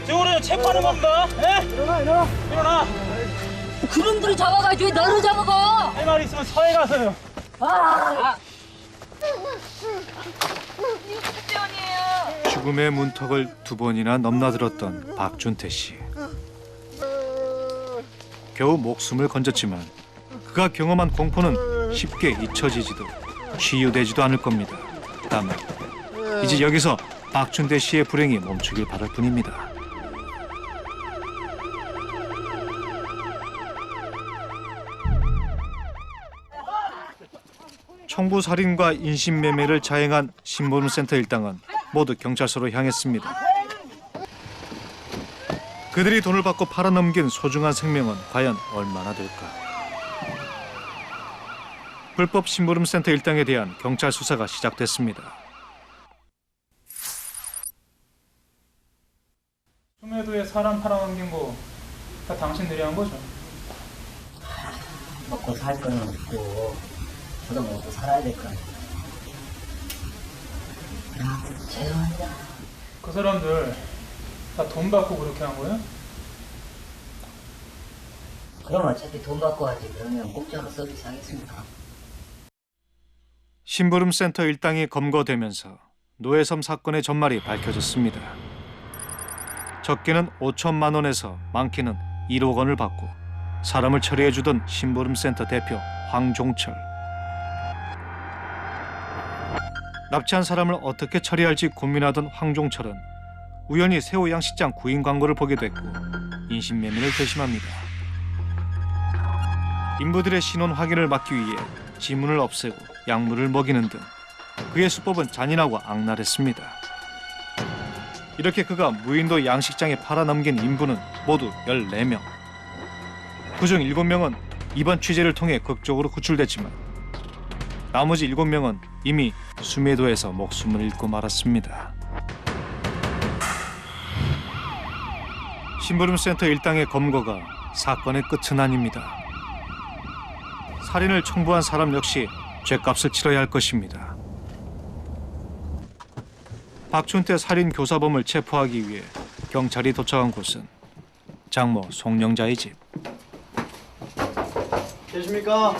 지금 체포하는 겁니다. 예? 일어나. 그놈들이 잡아가지고 왜 너를 잡아가? 할 말 있으면 서해 가서요. 죽음의 문턱을 2번이나 넘나들었던 박준태 씨. 겨우 목숨을 건졌지만 그가 경험한 공포는 쉽게 잊혀지지도 치유되지도 않을 겁니다. 다만 이제 여기서 박준태 씨의 불행이 멈추길 바랄 뿐입니다. 청부살인과 인신매매를 자행한 신보름센터 일당은 모두 경찰서로 향했습니다. 그들이 돈을 받고 팔아넘긴 소중한 생명은 과연 얼마나 될까? 불법 신보름센터 일당에 대한 경찰 수사가 시작됐습니다. 수매도에 사람 팔아넘긴 거 다 당신들이 한 거죠? 먹고 살 거는 없고 저도 먹고 살아야 될 거 아니에요. 죄송합니다. 그 사람들 다 돈 받고 그렇게 한 거예요? 그럼 어차피 돈 받고 하지. 그러면 공짜로 서비스 하겠습니까? 신보름센터 일당이 검거되면서 노예섬 사건의 전말이 밝혀졌습니다. 적게는 5천만 원에서 많게는 1억 원을 받고 사람을 처리해주던 신보름센터 대표 황종철. 납치한 사람을 어떻게 처리할지 고민하던 황종철은 우연히 새우 양식장 구인 광고를 보게 됐고 인신매매를 결심합니다. 인부들의 신원 확인을 막기 위해 지문을 없애고 약물을 먹이는 등 그의 수법은 잔인하고 악랄했습니다. 이렇게 그가 무인도 양식장에 팔아넘긴 인부는 모두 14명. 그중 7명은 이번 취재를 통해 극적으로 구출됐지만 나머지 7명은 이미 수매도에서 목숨을 잃고 말았습니다. 신보름센터 일당의 검거가 사건의 끝은 아닙니다. 살인을 청부한 사람 역시 죗값을 치러야 할 것입니다. 박준태 살인 교사범을 체포하기 위해 경찰이 도착한 곳은 장모 송영자의 집. 계십니까?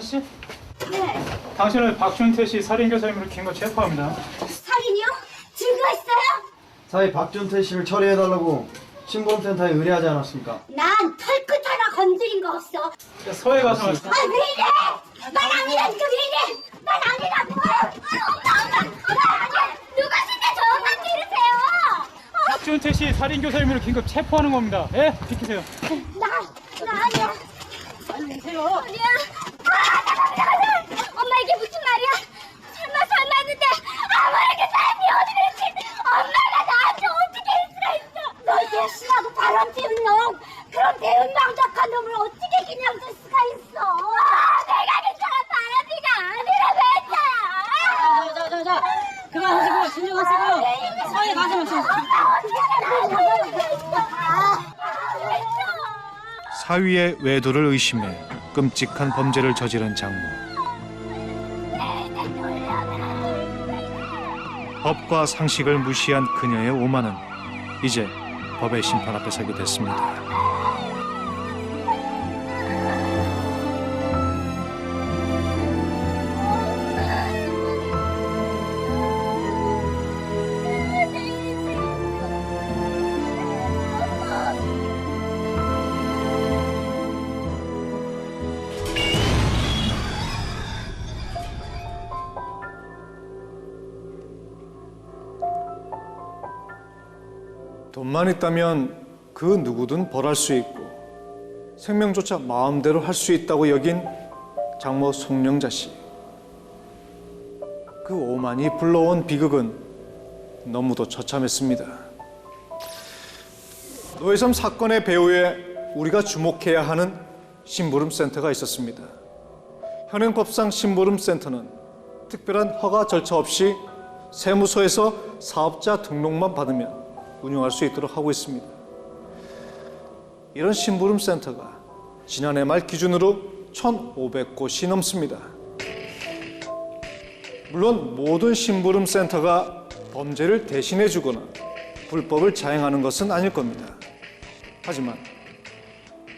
씨? 네. 당신을 박준태 씨 살인 교사 혐의로 긴거 체포합니다. 살인이요? 증거 있어요? 사위 박준태 씨를 처리해달라고 신보름센터에 의뢰하지 않았습니까? 난 털끝 하나 건드린 거 없어. 서해 가서 말씀. 아, 왜 이래? 난 아니라니까 왜 이래? 난 아니라고. 엄마 아니야. 누가 진짜 저 엄마한테 이러세요? 박준태 씨 살인 교사 혐의로 긴급 체포하는 겁니다. 예? 비키세요. 나 아니야. 아니세요? 아니야. 엄마 이게 무슨 말이야? 설마 했는데 아무렇게 사람이 어디 그랬지? 엄마가 나한테 어떻게 할 수가 있어? 너 대신하고 바람 피운 놈, 그런 대은망작한 놈을 어떻게 그냥 둘 수가 있어? 내가 괜찮은 바람피가 아니라 왜 자. 그만하시고 진정하시고 서해 가서 말씀. 사위의 외도를 의심해 끔찍한 범죄를 저지른 장모. 법과 상식을 무시한 그녀의 오만은 이제 법의 심판 앞에 서게 됐습니다. 돈만 있다면 그 누구든 벌할 수 있고 생명조차 마음대로 할 수 있다고 여긴 장모 송영자 씨. 그 오만이 불러온 비극은 너무도 처참했습니다. 노예섬 사건의 배후에 우리가 주목해야 하는 심부름센터가 있었습니다. 현행법상 심부름센터는 특별한 허가 절차 없이 세무서에서 사업자 등록만 받으면 운영할 수 있도록 하고 있습니다. 이런 심부름센터가 지난해 말 기준으로 1,500곳이 넘습니다. 물론 모든 심부름센터가 범죄를 대신해주거나 불법을 자행하는 것은 아닐 겁니다. 하지만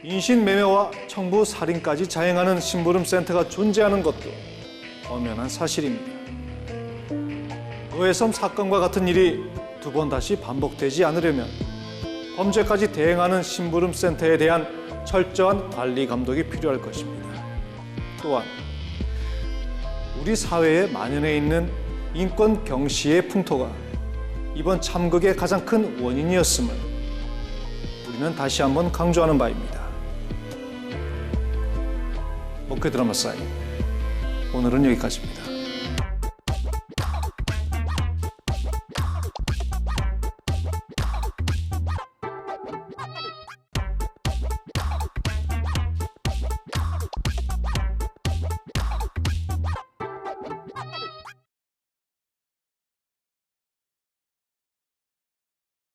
인신매매와 청부 살인까지 자행하는 심부름센터가 존재하는 것도 엄연한 사실입니다. 노예섬 사건과 같은 일이 두 번 다시 반복되지 않으려면 범죄까지 대행하는 심부름센터에 대한 철저한 관리 감독이 필요할 것입니다. 또한 우리 사회에 만연해 있는 인권 경시의 풍토가 이번 참극의 가장 큰 원인이었음을 우리는 다시 한번 강조하는 바입니다. 목회 드라마 사인 오늘은 여기까지입니다.